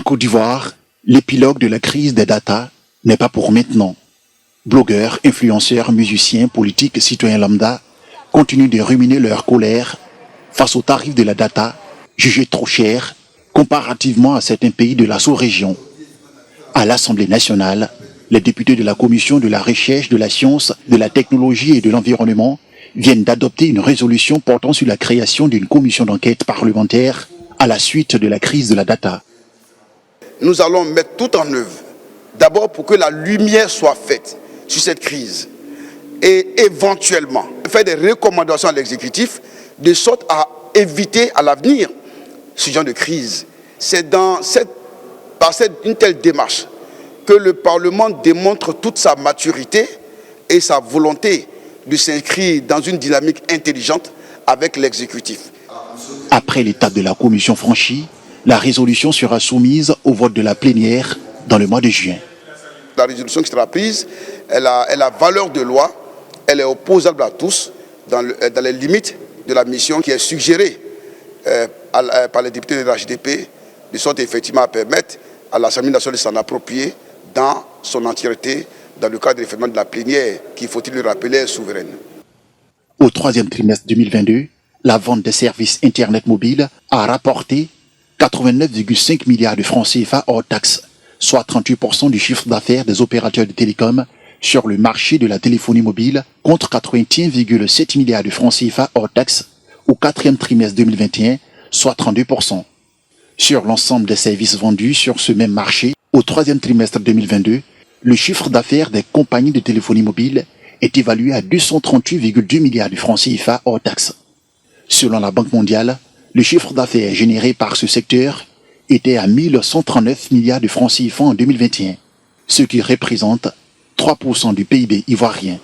Côte d'Ivoire, l'épilogue de la crise des data n'est pas pour maintenant. Blogueurs, influenceurs, musiciens, politiques, citoyens lambda continuent de ruminer leur colère face aux tarifs de la data jugés trop chers comparativement à certains pays de la sous-région. À l'Assemblée nationale, les députés de la Commission de la recherche, de la science, de la technologie et de l'environnement viennent d'adopter une résolution portant sur la création d'une commission d'enquête parlementaire à la suite de la crise de la data. Nous allons mettre tout en œuvre, d'abord pour que la lumière soit faite sur cette crise et éventuellement faire des recommandations à l'exécutif de sorte à éviter à l'avenir ce genre de crise. C'est par une telle démarche que le Parlement démontre toute sa maturité et sa volonté de s'inscrire dans une dynamique intelligente avec l'exécutif. Après l'étape de la commission franchie, la résolution sera soumise au vote de la plénière dans le mois de juin. La résolution qui sera prise, elle a valeur de loi, elle est opposable à tous dans les limites de la mission qui est suggérée par les députés de la HDP, de sorte effectivement à permettre à l'Assemblée nationale de s'en approprier dans son entièreté, dans le cadre des référendums de la plénière, qui, faut-il le rappeler, est souveraine. Au troisième trimestre 2022, la vente des services Internet mobile a rapporté 89,5 milliards de francs CFA hors taxes, soit 38% du chiffre d'affaires des opérateurs de télécom sur le marché de la téléphonie mobile, contre 81,7 milliards de francs CFA hors taxes au quatrième trimestre 2021, soit 32%. Sur l'ensemble des services vendus sur ce même marché, au troisième trimestre 2022, le chiffre d'affaires des compagnies de téléphonie mobile est évalué à 238,2 milliards de francs CFA hors taxes. Selon la Banque mondiale, le chiffre d'affaires généré par ce secteur était à 1139 milliards de francs CFA en 2021, ce qui représente 3% du PIB ivoirien.